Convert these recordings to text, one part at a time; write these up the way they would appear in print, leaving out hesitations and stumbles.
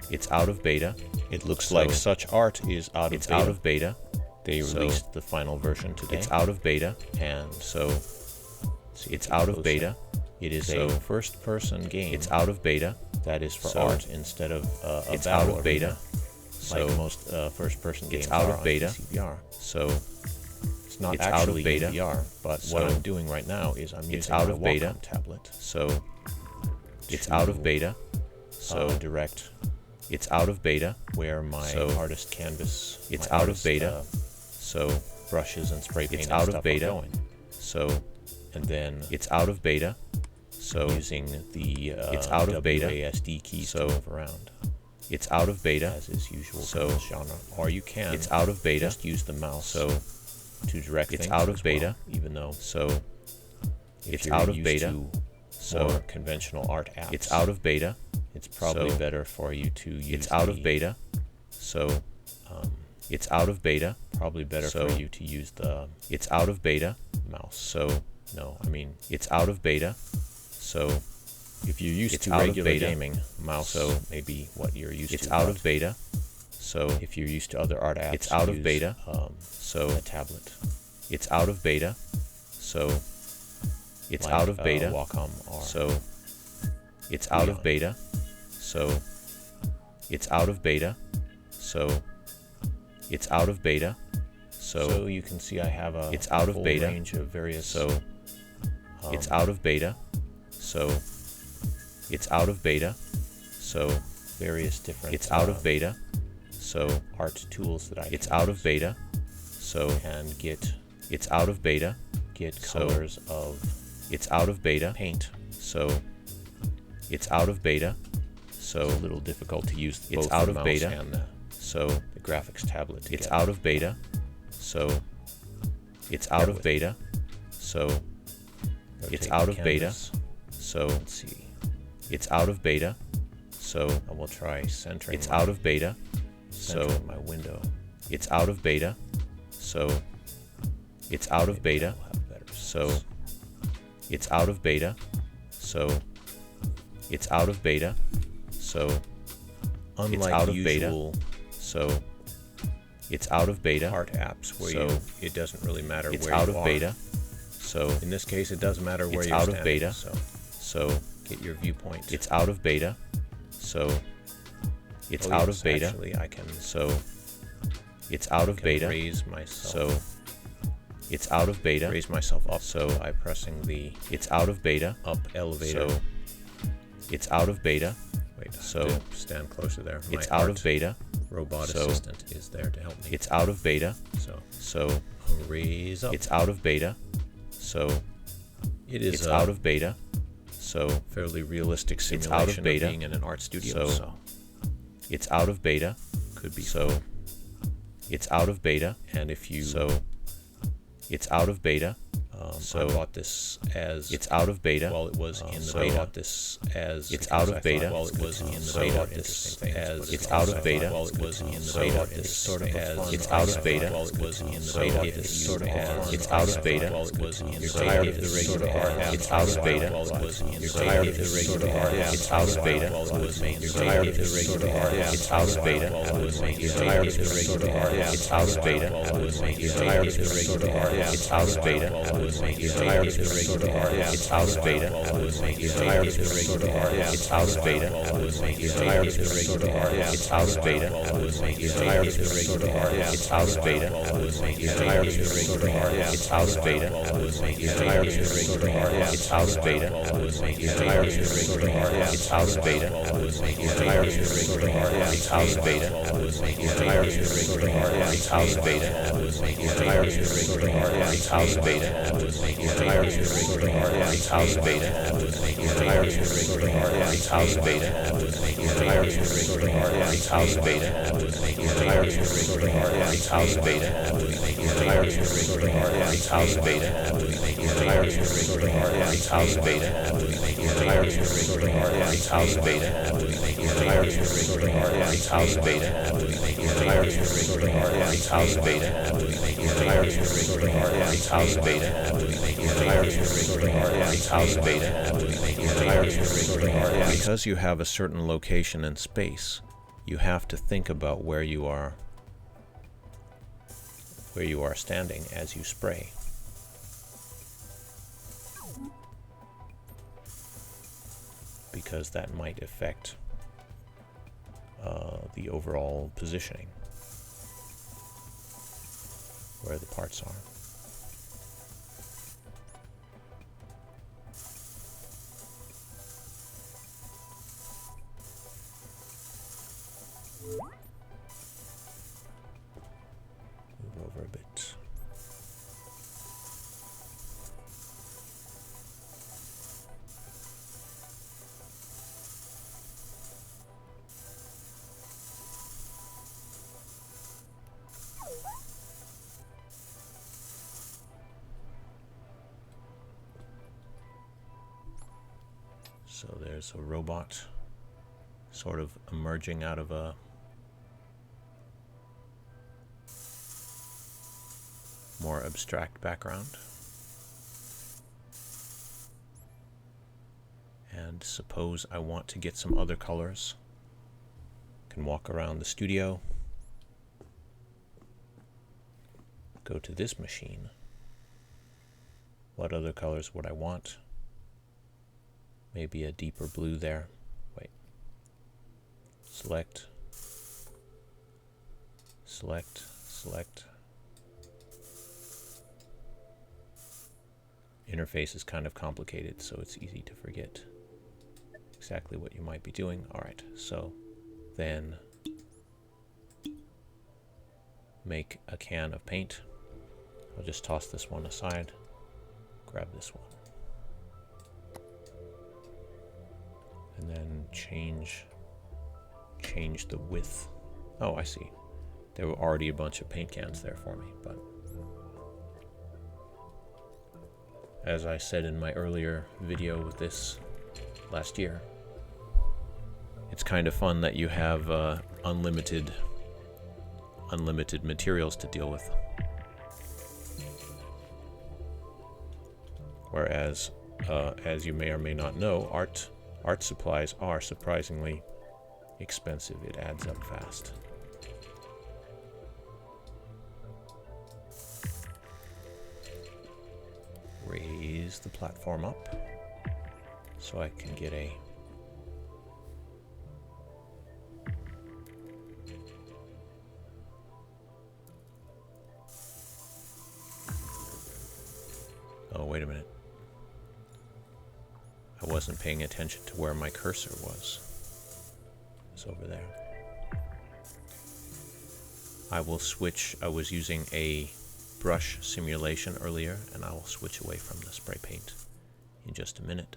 It's out of beta. It looks like such art is out of It's beta. out of beta. They released the final version today. It's out of beta. And so It's out of beta. It is So a first-person game. It's out of beta. that is for so art instead of a It's battle out of beta. arena, So like most first-person games it's out are of on beta. PCVR. So It's not It's out of actually beta. in VR, but So what I'm doing right now is I'm using out my of beta. Wacom tablet. so it's to, out of beta. So direct it's out of beta. where my so artist canvas, it's my out of artist, beta. So brushes and spray paint it's and out of stuff beta. are going. So And then it's out of beta. So using the it's out of beta. WASD keys So to move around, it's out of beta. as is usual So for this genre. Or you can It's out of beta. just use the mouse So to direct it's things out of as well, beta. even though So if it's you're out of used beta. to So more conventional art apps, it's out of beta. it's probably so better for you to use It's out of the, beta. So it's out of beta. probably better So for you to use the It's out of beta. mouse. So No, I mean, it's out of beta. So if you're used It's to out of regular beta. gaming, mouse So maybe what you're used it's to. out but of beta. So if you're used to other art apps, It's out of use, beta. So a tablet. it's out of beta. So it's like, out of beta. Wacom or So it's out of Leon. beta. So it's out of beta. So it's out of beta. so you can see I have a It's out of full beta. range of various. So it's out of beta. So it's out of beta. So various different. it's out of beta. So art tools that I. it's can out of use beta. So and get it's out of beta. So colors of It's out of beta. paint. So it's out of beta. So It's a little difficult to use It's both out the of mouse beta. and So the graphics tablet. it's together. out of beta. So it's out Bear of with beta. So Rotate out the of beta. canvas. so Let's see. it's out of beta. So I will try centering. it's my, out of beta. centering So my window. it's out of beta. So it's out of Maybe beta. I'll have better So sense. it's out of beta. So it's out of beta. So Unlike out of beta. usual so it's out of beta. art apps where So it doesn't really matter It's where out you of are. beta. So In this case, it doesn't matter where It's you're out of standing, beta. So so get your viewpoint. it's out of beta. So it's Oh, out yes, of beta. Actually, I can, So it's out of can beta. raise myself. So it's out of beta. raise myself up So by pressing the it's out of beta. up elevator. So it's out of beta. Wait, I so have to stand closer there. It's My out art of beta. robot So assistant is there to help me. It's out of beta. So So raise up. it's out of beta. So It is it's a out of beta. So fairly realistic It's simulation out of beta. being in an art studio. So So it's out of beta. could be So it's out of beta. And if you So it's out of beta. I bought this as It's out of beta. while it was in the so beta. I bought this as It's because out of I thought beta. while it was in the So beta. I I bought this as It's out of beta. while it was in the So beta. it's This sort of as It's out of beta. while it was in the So beta. it's This sort sort of of as It's out of beta. while it was in the You're beta. tired of This the sort regular of art. as It's out of beta. while it was in the You're beta. tired of the This regular sort of art. as It's out of beta. while it was in the You're beta. tired of the This sort regular of art. as It's out of beta. while it was in the You're beta. tired of the This sort regular of art. as It's out of beta. while it was in the You're beta. tired of the This sort regular of art. as It's out of beta. while it was in the You're beta. tired of the This sort regular of art. as It's out of beta. while it was in the You're beta. tired of the This sort regular of art. as It's out of beta. while it was in the You're beta. tired of the This sort regular of art. as It's out of beta. while it was in the You're beta. tired of the This sort regular of art. as It's out of beta. while it was in the You're beta. tired of the This sort regular of art. as It's out of beta. while it was in the You're beta. tired of the This sort of regular art. as It's out of beta. while it was in the You're beta. tired of the This sort regular of art. as It's out of beta. while it was in the You're beta. tired of the This sort regular art. as It's out of beta. while it was in the You're beta. tired of the This sort regular art. as It's out of beta. while it was in the You're beta. tired of the This sort regular art. as It's out of beta. while it was in the You're beta. tired of the This sort regular art. as It's out of beta. while it was in the You're beta. tired of the This sort regular art. as It's out of beta. You're tired of the regular art. It's out of beta. You're tired of the regular art. It's out of beta. You're tired of the regular art. It's out of beta. You're tired of the regular art. It's out of beta. You're tired of the regular art. It's out of beta. You're tired of the regular art. It's out of beta. You're tired of the regular art. It's out of beta. You're tired of the regular art. It's out of beta. You're tired of the regular art. It's out of beta. You're tired of the regular art. Because you have a certain location and space, you have to think about where you are standing as you spray. Because that might affect the overall positioning, where the parts are. Move over a bit. So there's a robot sort of emerging out of a more abstract background. And suppose I want to get some other colors. I can walk around the studio, go to this machine. What other colors would I want? Maybe a deeper blue there. Wait. Select. Select. Select. Interface is kind of complicated, so it's easy to forget exactly what you might be doing. Alright, so then make a can of paint. I'll just toss this one aside. Grab this one. And then change the width. Oh, I see. There were already a bunch of paint cans there for me, but as I said in my earlier video with this last year, it's kind of fun that you have unlimited materials to deal with. Whereas, as you may or may not know, art supplies are surprisingly expensive. It adds up fast. Raise the platform up so I can get a oh, wait a minute. I wasn't paying attention to where my cursor was. It's over there. I will switch. I was using a brush simulation earlier, and I will switch away from the spray paint in just a minute.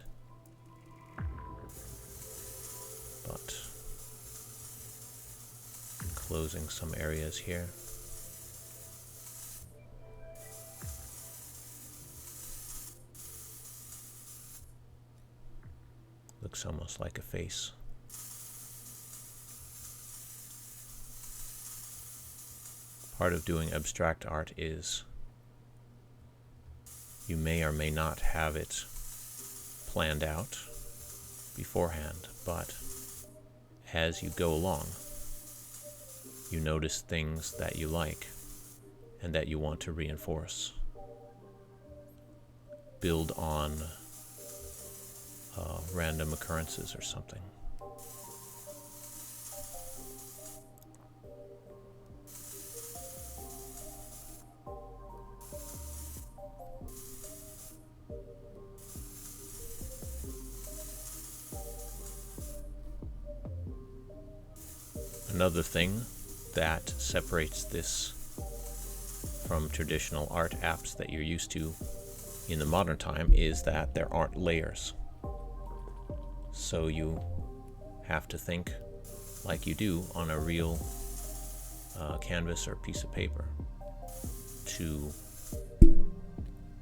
But closing some areas here. Looks almost like a face. Part of doing abstract art is you may or may not have it planned out beforehand, but as you go along, you notice things that you like and that you want to reinforce. Build on random occurrences or something. Another thing that separates this from traditional art apps that you're used to in the modern time is that there aren't layers. So you have to think like you do on a real canvas or piece of paper to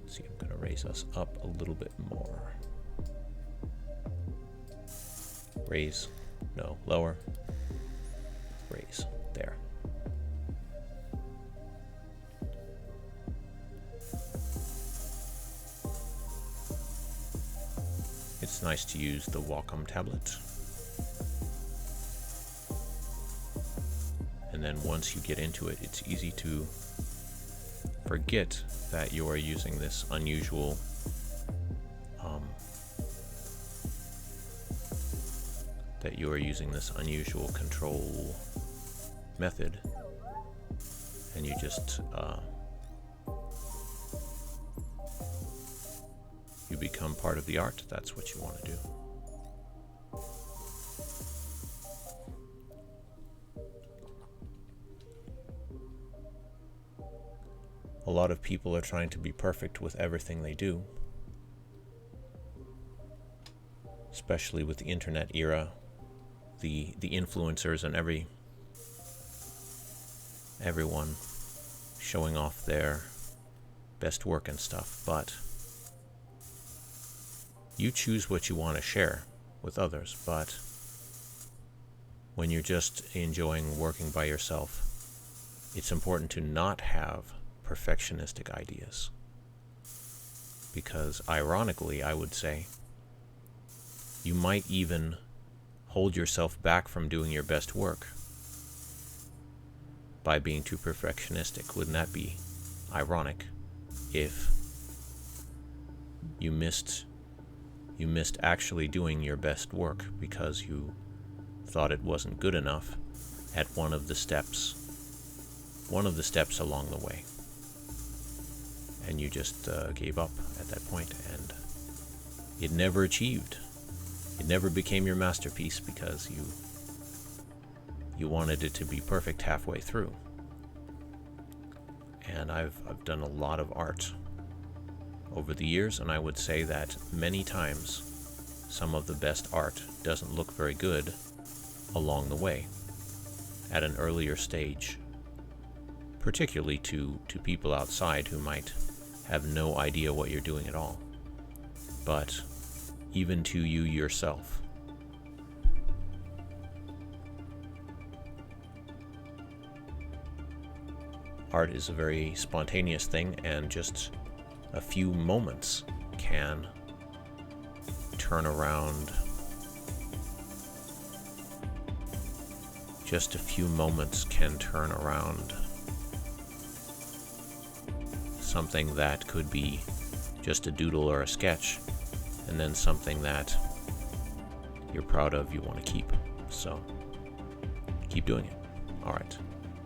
see. I'm going to raise us up a little bit more. Raise, no, lower, raise, there. It's nice to use the Wacom tablet. And then once you get into it, it's easy to forget that you are using this unusual control method, and you just you become part of the art. That's what you want to do. A lot of people are trying to be perfect with everything they do, especially with the internet era, the influencers and everyone showing off their best work and stuff. But you choose what you want to share with others. But when you're just enjoying working by yourself, it's important to not have perfectionistic ideas, because ironically, I would say, you might even hold yourself back from doing your best work by being too perfectionistic. Wouldn't that be ironic if you missed actually doing your best work because you thought it wasn't good enough at one of the steps along the way, and you just gave up at that point, and it never became your masterpiece because you wanted it to be perfect halfway through. And I've done a lot of art over the years, and I would say that many times some of the best art doesn't look very good along the way at an earlier stage, particularly to people outside who might have no idea what you're doing at all. But even to you yourself, art is a very spontaneous thing, and just a few moments can turn around. Just a few moments can turn around something that could be just a doodle or a sketch, and then something that you're proud of, you want to keep. So keep doing it. All right,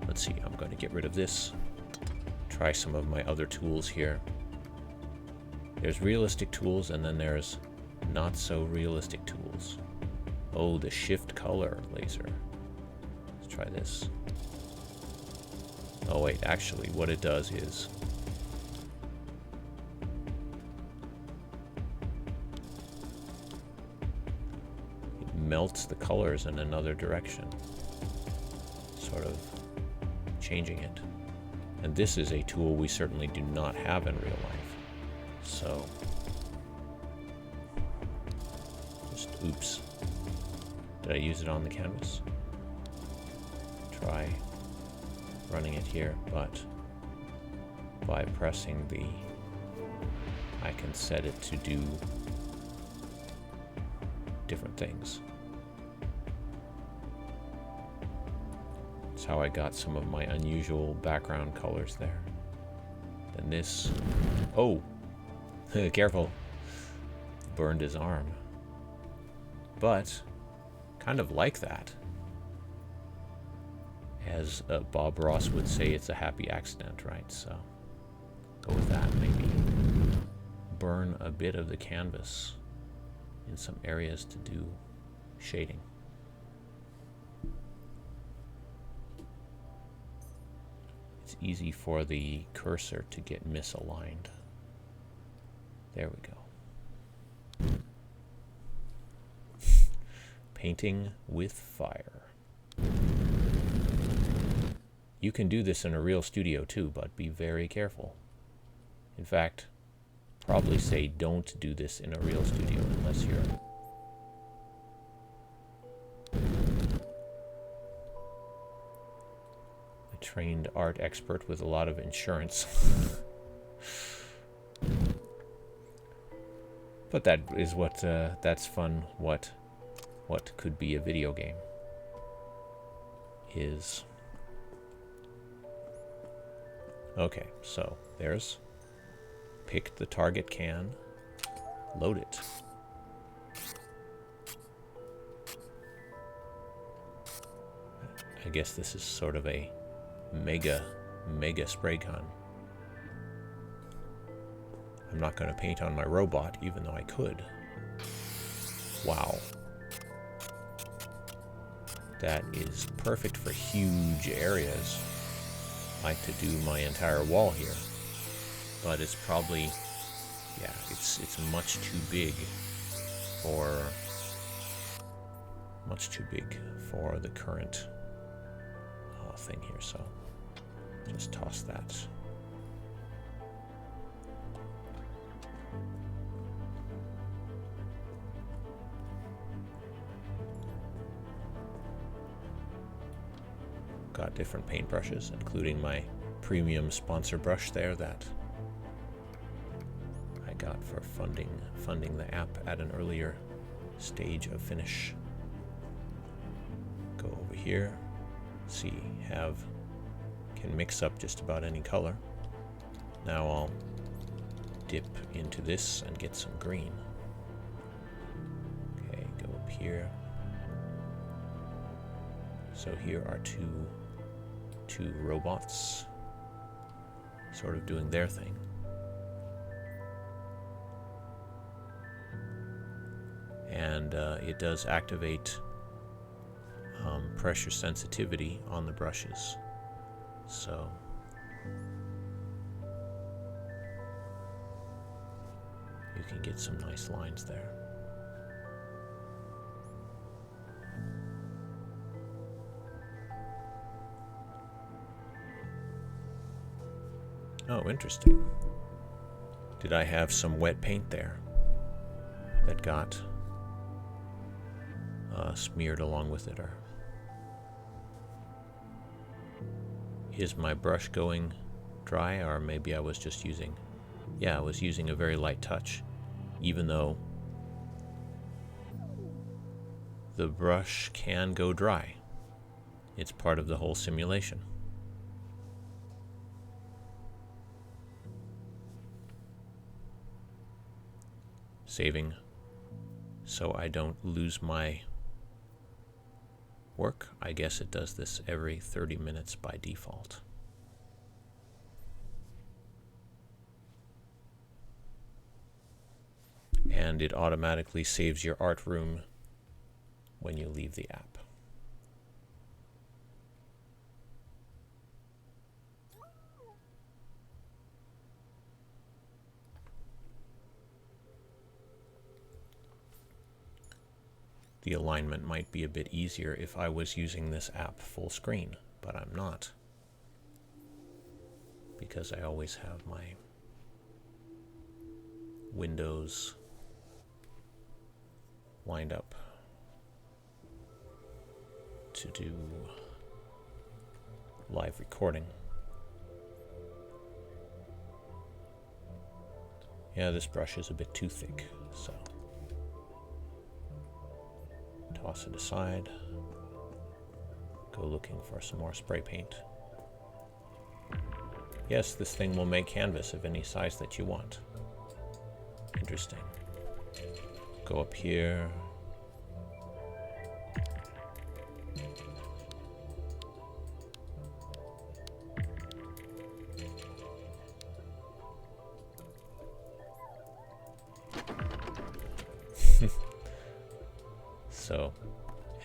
let's see. I'm going to get rid of this. Try some of my other tools here. There's realistic tools, and then there's not so realistic tools. Oh, the shift color laser. Let's try this. Oh wait, actually what it does is it melts the colors in another direction, sort of changing it. And this is a tool we certainly do not have in real life. So, just oops. Did I use it on the canvas? Try running it here, but by pressing the, I can set it to do different things. That's how I got some of my unusual background colors there. Then this, oh, careful, burned his arm. But kind of like that. As Bob Ross would say, it's a happy accident, right? So go with that. Maybe burn a bit of the canvas in some areas to do shading. It's easy for the cursor to get misaligned. There we go. Painting with fire. You can do this in a real studio too, but be very careful. In fact, probably say don't do this in a real studio unless you're a trained art expert with a lot of insurance. But that is what, that's fun. What could be a video game is Okay, so there's pick the target can, load it. I guess this is sort of a mega spray gun. I'm not going to paint on my robot, even though I could. Wow. That is perfect for huge areas. I like to do my entire wall here. But it's probably, yeah, it's much too big for the current thing here, so just toss that. Got different paintbrushes, including my premium sponsor brush there that I got for funding the app at an earlier stage of finish. Go over here, see, can mix up just about any color. Now I'll dip into this and get some green. Okay, go up here. So here are two robots sort of doing their thing. And it does activate pressure sensitivity on the brushes. So you can get some nice lines there. Oh, interesting. Did I have some wet paint there that got smeared along with it? Or is my brush going dry? Or maybe I was just using, I was using a very light touch, even though the brush can go dry. It's part of the whole simulation. Saving so I don't lose my work. I guess it does this every 30 minutes by default. And it automatically saves your art room when you leave the app. The alignment might be a bit easier if I was using this app full screen, but I'm not, because I always have my windows lined up to do live recording. Yeah, this brush is a bit too thick, so toss it aside, go looking for some more spray paint. Yes, this thing will make canvas of any size that you want. Interesting. Go up here. So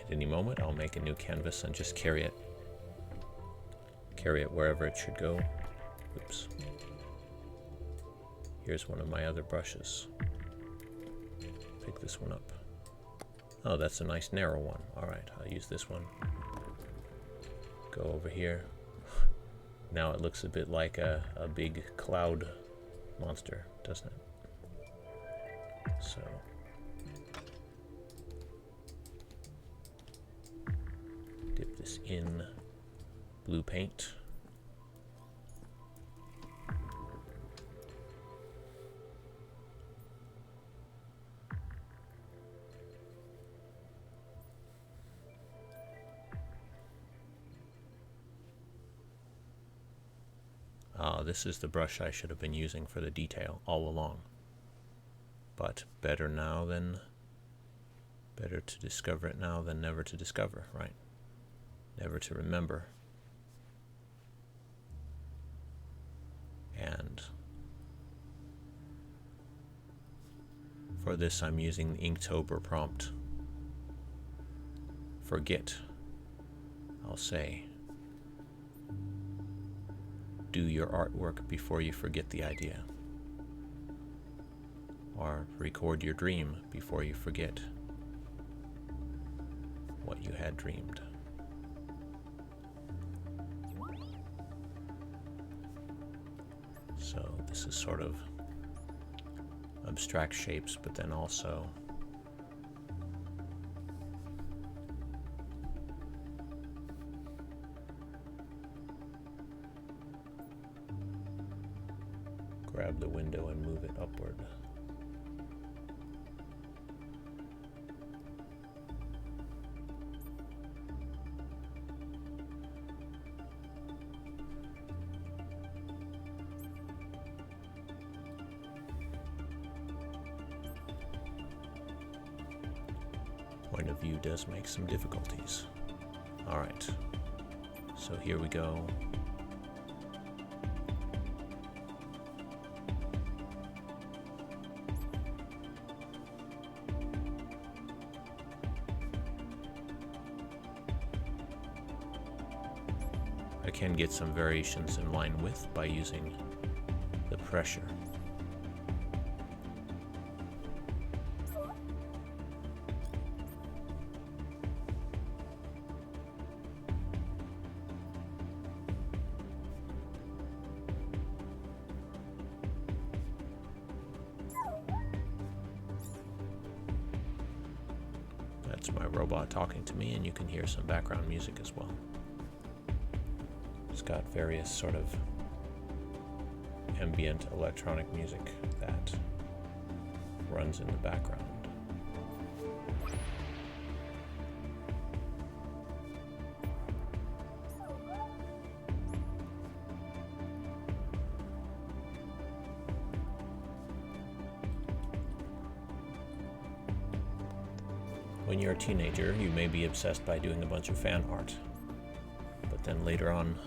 at any moment I'll make a new canvas and just carry it wherever it should go. Oops. Here's one of my other brushes. Pick this one up. Oh, that's a nice narrow one. Alright, I'll use this one. Go over here. Now it looks a bit like a big cloud monster, doesn't it? So dip this in blue paint. This is the brush I should have been using for the detail all along. But better to discover it now than never to discover, right? Never to remember. And for this I'm using the Inktober prompt. Forget, I'll say. Do your artwork before you forget the idea. Or record your dream before you forget what you had dreamed. So this is sort of abstract shapes, but then also grab the window and move it upward. Point of view does make some difficulties. All right, so here we go. I can get some variations in line width by using the pressure. That's my robot talking to me, and you can hear some background music as well. It's got various sort of ambient electronic music that runs in the background. When you're a teenager, you may be obsessed by doing a bunch of fan art, but then later on,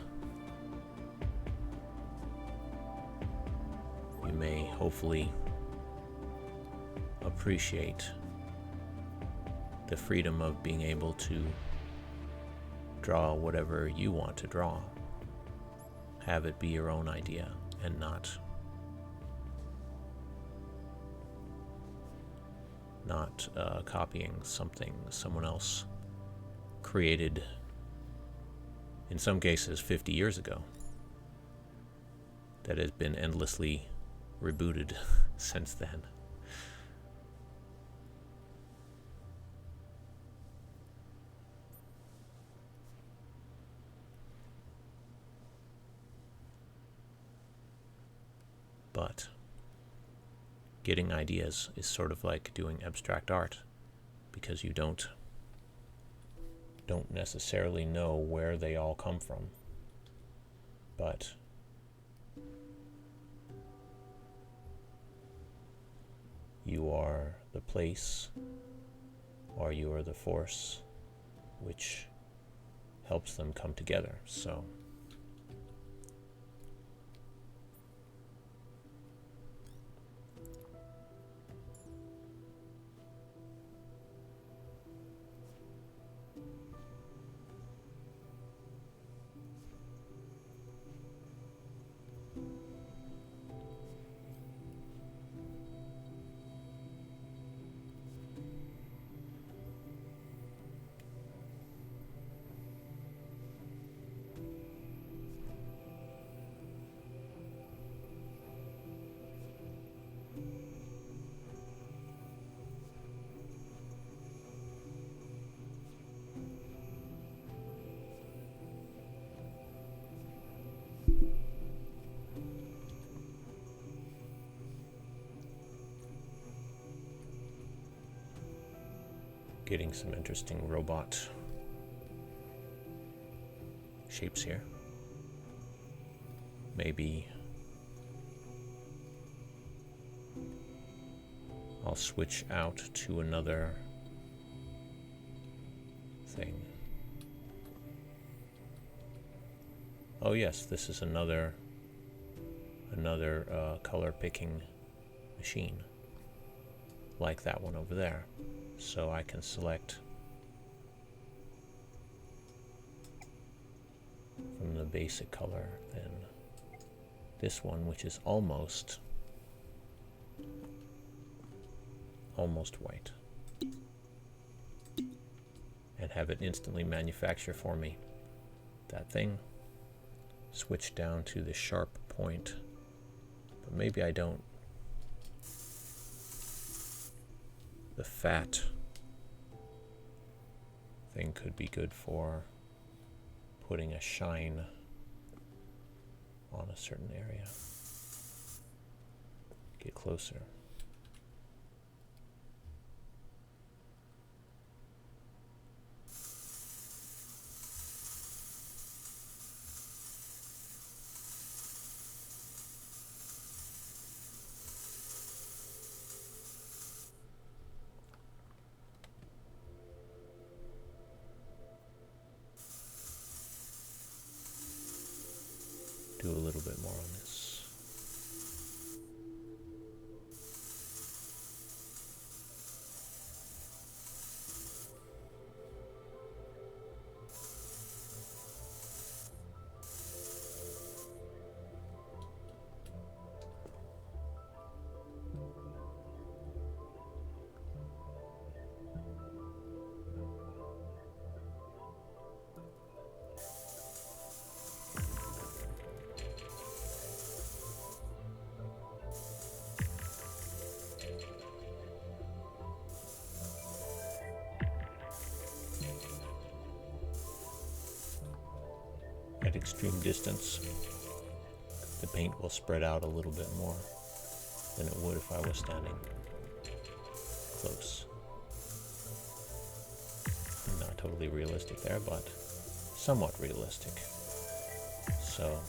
you may hopefully appreciate the freedom of being able to draw whatever you want to draw. Have it be your own idea and not copying something someone else created, in some cases 50 years ago, that has been endlessly rebooted since then. But getting ideas is sort of like doing abstract art, because you don't necessarily know where they all come from, but you are the place, or you are the force which helps them come together. So getting some interesting robot shapes here. maybe I'll switch out to another thing. Oh yes, this is another color picking machine like that one over there. So I can select from the basic color then this one, which is almost white, and have it instantly manufacture for me that thing. Switch down to the sharp point, but maybe I don't. The fat thing could be good for putting a shine on a certain area. Get closer. Do a little bit more on this. At extreme distance, the paint will spread out a little bit more than it would if I was standing close. Not totally realistic there, but somewhat realistic. So,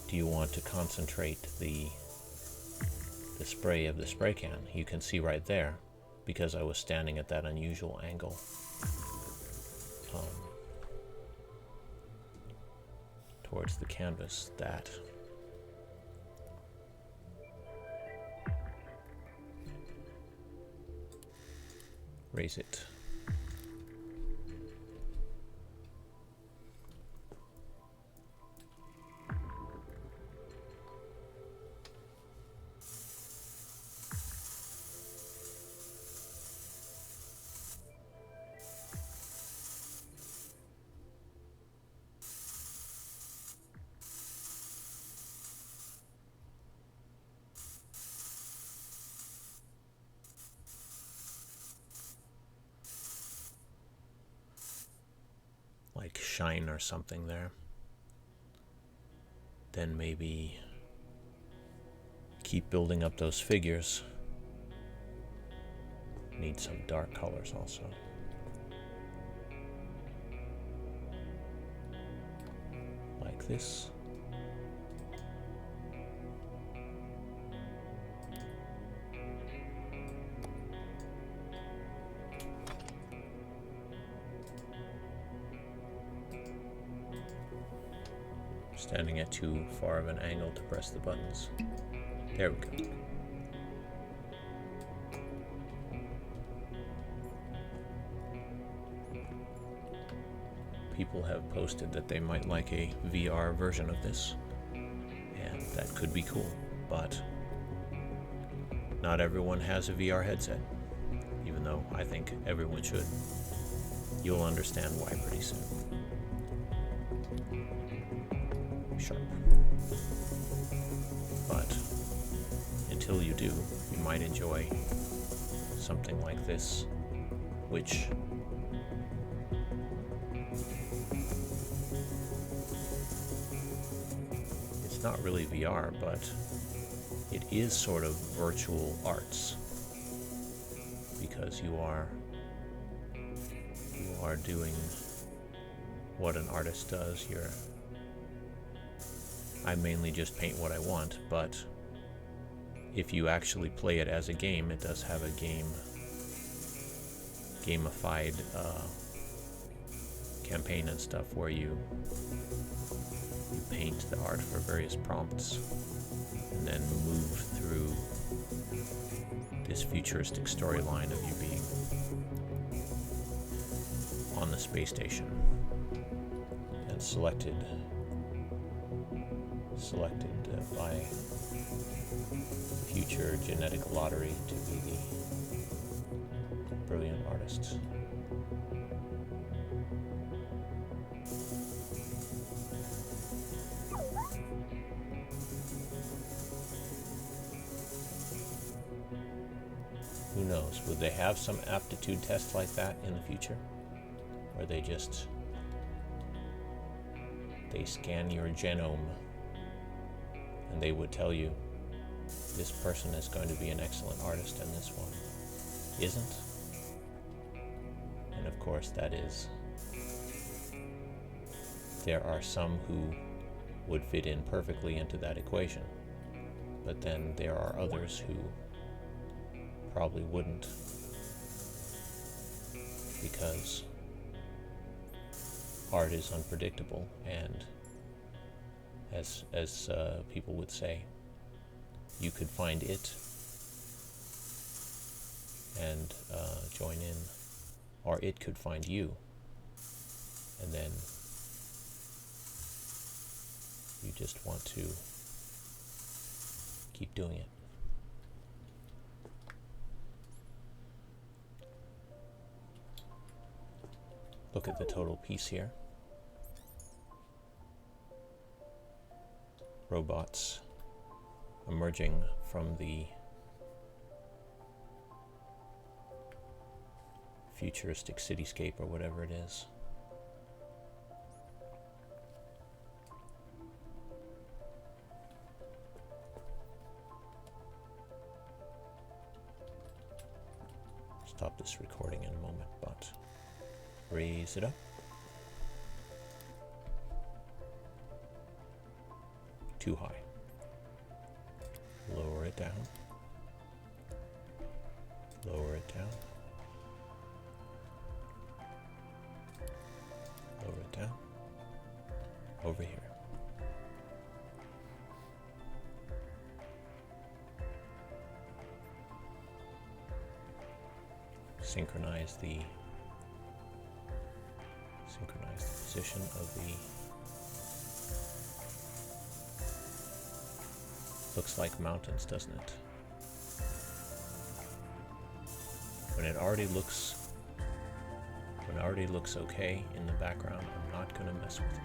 do you want to concentrate the spray of the spray can? You can see right there, because I was standing at that unusual angle. Towards the canvas, that raise it. Like shine or something there. Then maybe keep building up those figures. Need some dark colors also. Like this. Standing at too far of an angle to press the buttons. There we go. People have posted that they might like a VR version of this, and that could be cool, but not everyone has a VR headset, even though I think everyone should. You'll understand why pretty soon. Sharp. But until you do, you might enjoy something like this, which it's not really VR, but it is sort of virtual arts, because you are doing what an artist does. You're I mainly just paint what I want, but if you actually play it as a game, it does have a gamified campaign and stuff where you paint the art for various prompts and then move through this futuristic storyline of you being on the space station and selected by future genetic lottery to be the brilliant artist. Who knows? Would they have some aptitude test like that in the future? Where they scan your genome and they would tell you this person is going to be an excellent artist and this one isn't? And of course there are some who would fit in perfectly into that equation, but then there are others who probably wouldn't, because art is unpredictable, and as people would say, you could find it and join in, or it could find you, and then you just want to keep doing it. Look at the total piece here. Robots emerging from the futuristic cityscape or whatever it is. Stop this recording in a moment, but raise it up. Too high. Lower it down. Lower it down. Lower it down. Over here. Synchronize the position of the... Looks like mountains, doesn't it? When it already looks okay in the background, I'm not going to mess with it.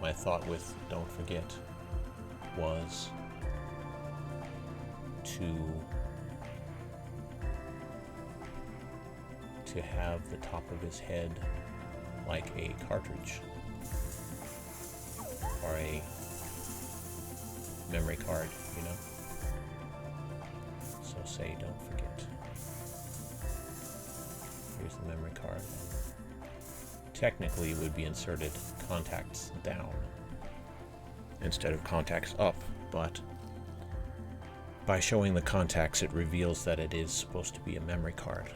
My thought with Don't Forget was to have the top of his head like a cartridge or a memory card, you know? So say Don't Forget. Here's the memory card. Technically it would be inserted contacts down instead of contacts up, but by showing the contacts it reveals that it is supposed to be a memory card.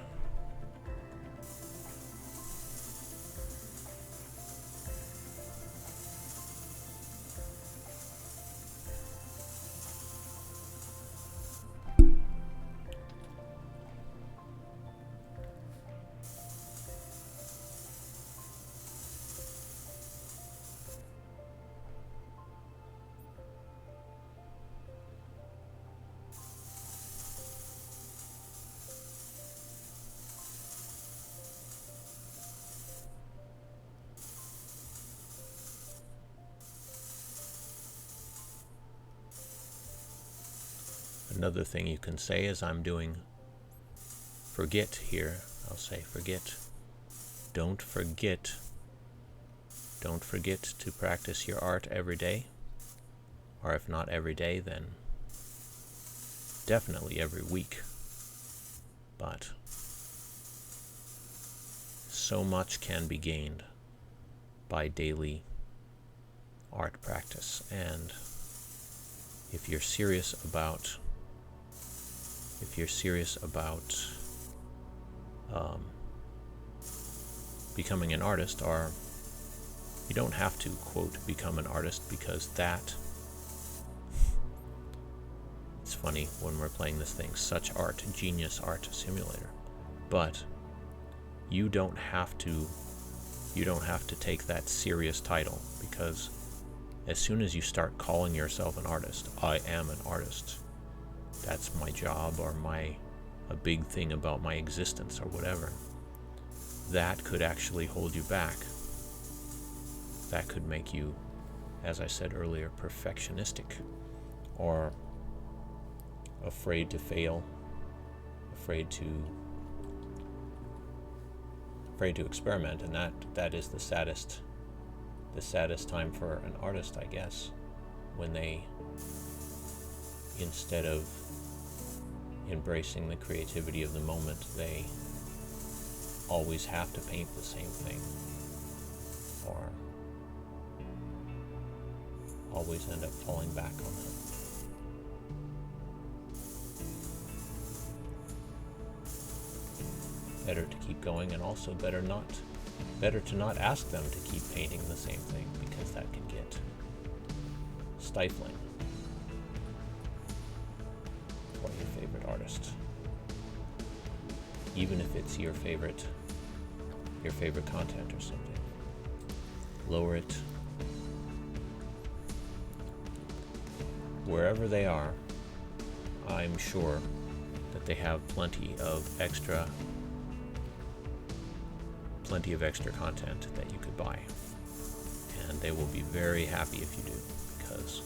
Another thing you can say is I'm doing forget here. I'll say forget. Don't forget. Don't forget to practice your art every day. Or if not every day, then definitely every week. But so much can be gained by daily art practice, and if you're serious about becoming an artist, or you don't have to, quote, become an artist, because that, it's funny when we're playing this thing, Such Art, Genius Art Simulator, but you don't have to take that serious title, because as soon as you start calling yourself an artist, I am an artist, that's my job, or a big thing about my existence, or whatever, that could actually hold you back. That could make you, as I said earlier, perfectionistic, or afraid to fail, afraid to experiment, and that is the saddest time for an artist, I guess, when they, instead of embracing the creativity of the moment, they always have to paint the same thing, or always end up falling back on that. Better to keep going, and also better to not ask them to keep painting the same thing, because that can get stifling for your favorite artist, even if it's your favorite content or something. Lower it. Wherever they are, I'm sure that they have plenty of extra content that you could buy, and they will be very happy if you do, because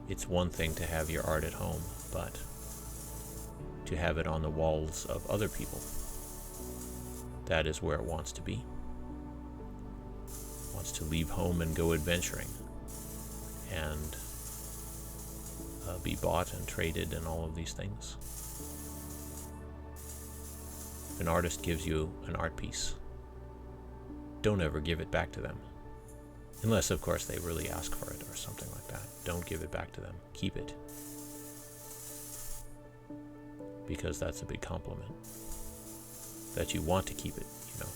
it's one thing to have your art at home, but to have it on the walls of other people, that is where it wants to be. It wants to leave home and go adventuring, and be bought and traded and all of these things. If an artist gives you an art piece, don't ever give it back to them. Unless, of course, they really ask for it or something like that. Don't give it back to them. Keep it. Because that's a big compliment. That you want to keep it, you know.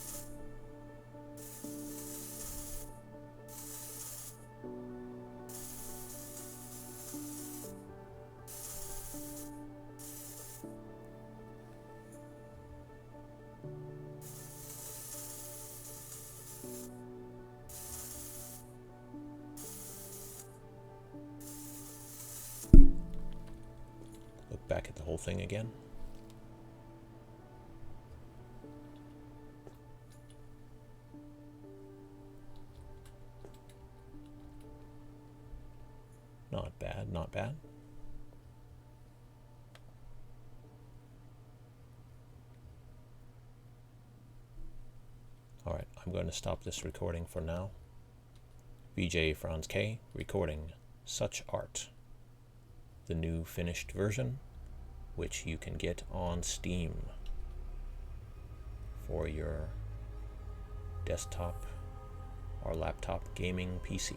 Back at the whole thing again. Not bad, not bad. All right, I'm going to stop this recording for now. VJ Franz K recording Such Art, the new finished version, which you can get on Steam for your desktop or laptop gaming PC.